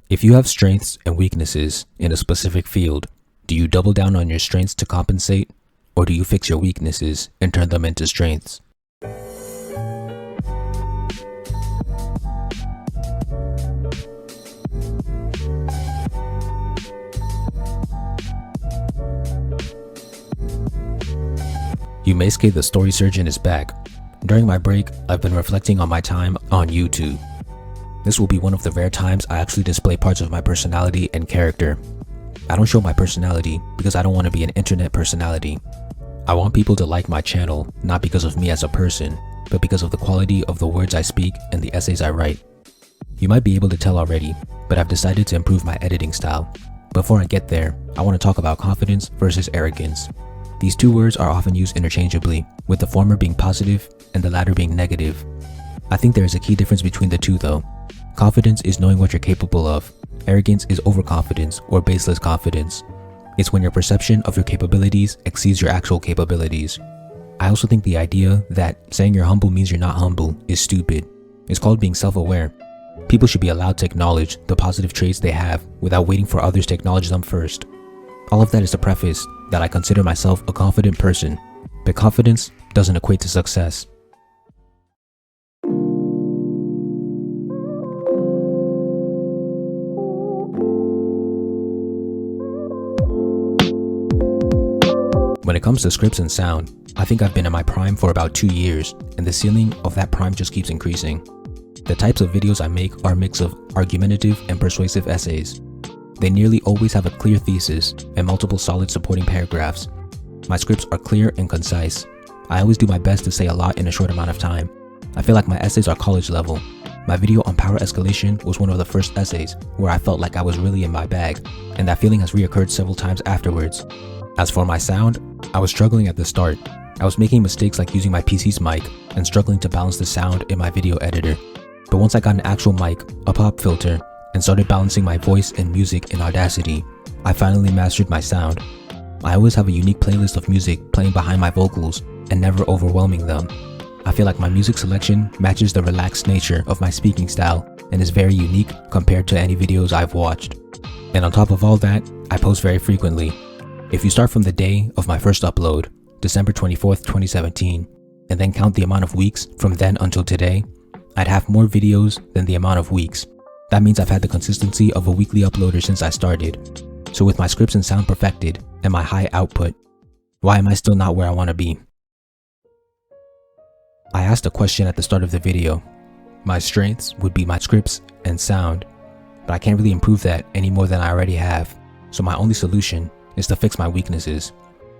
If you have strengths and weaknesses in a specific field, do you double down on your strengths to compensate, or do you fix your weaknesses and turn them into strengths? Yumesuke the Story Surgeon is back. During my break, I've been reflecting on my time on YouTube. This will be one of the rare times I actually display parts of my personality and character. I don't show my personality because I don't want to be an internet personality. I want people to like my channel, not because of me as a person, but because of the quality of the words I speak and the essays I write. You might be able to tell already, but I've decided to improve my editing style. Before I get there, I want to talk about confidence versus arrogance. These two words are often used interchangeably, with the former being positive and the latter being negative. I think there is a key difference between the two though. Confidence is knowing what you're capable of. Arrogance is overconfidence or baseless confidence. It's when your perception of your capabilities exceeds your actual capabilities. I also think the idea that saying you're humble means you're not humble is stupid. It's called being self-aware. People should be allowed to acknowledge the positive traits they have without waiting for others to acknowledge them first. All of that is to preface that I consider myself a confident person, but confidence doesn't equate to success. When it comes to scripts and sound, I think I've been in my prime for about 2 years, and the ceiling of that prime just keeps increasing. The types of videos I make are a mix of argumentative and persuasive essays. They nearly always have a clear thesis and multiple solid supporting paragraphs. My scripts are clear and concise. I always do my best to say a lot in a short amount of time. I feel like my essays are college level. My video on power escalation was one of the first essays where I felt like I was really in my bag, and that feeling has reoccurred several times afterwards. As for my sound, I was struggling at the start. I was making mistakes like using my PC's mic and struggling to balance the sound in my video editor. But once I got an actual mic, a pop filter, and started balancing my voice and music in Audacity, I finally mastered my sound. I always have a unique playlist of music playing behind my vocals and never overwhelming them. I feel like my music selection matches the relaxed nature of my speaking style and is very unique compared to any videos I've watched. And on top of all that, I post very frequently. If you start from the day of my first upload, December 24th, 2017, and then count the amount of weeks from then until today, I'd have more videos than the amount of weeks. That means I've had the consistency of a weekly uploader since I started. So with my scripts and sound perfected and my high output, why am I still not where I want to be? I asked a question at the start of the video. My strengths would be my scripts and sound, but I can't really improve that any more than I already have. So my only solution is to fix my weaknesses.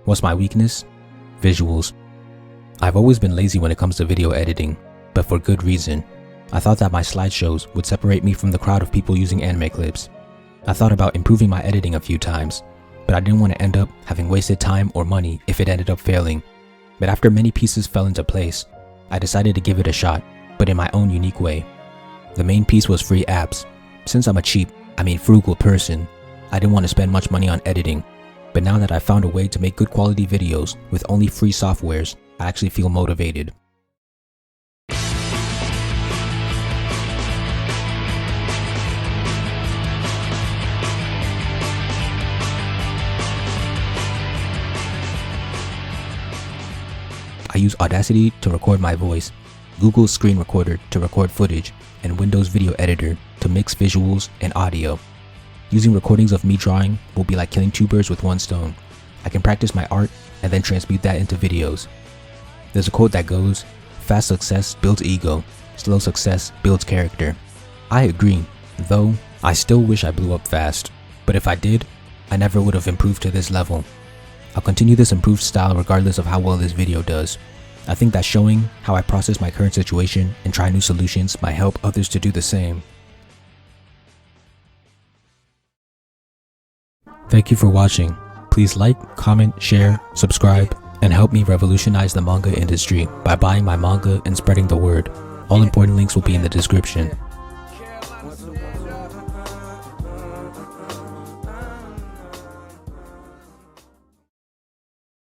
What's my weakness? Visuals. I've always been lazy when it comes to video editing, but for good reason. I thought that my slideshows would separate me from the crowd of people using anime clips. I thought about improving my editing a few times, but I didn't want to end up having wasted time or money if it ended up failing. But after many pieces fell into place, I decided to give it a shot, but in my own unique way. The main piece was free apps. Since I'm a frugal person, I didn't want to spend much money on editing. But now that I've found a way to make good quality videos with only free softwares, I actually feel motivated. I use Audacity to record my voice, Google's Screen Recorder to record footage, and Windows Video Editor to mix visuals and audio. Using recordings of me drawing will be like killing two birds with one stone. I can practice my art and then transmute that into videos. There's a quote that goes, "Fast success builds ego, slow success builds character." I agree, though I still wish I blew up fast. But if I did, I never would have improved to this level. I'll continue this improved style regardless of how well this video does. I think that showing how I process my current situation and try new solutions might help others to do the same. Thank you for watching. Please like, comment, share, subscribe, and help me revolutionize the manga industry by buying my manga and spreading the word. All important links will be in the description.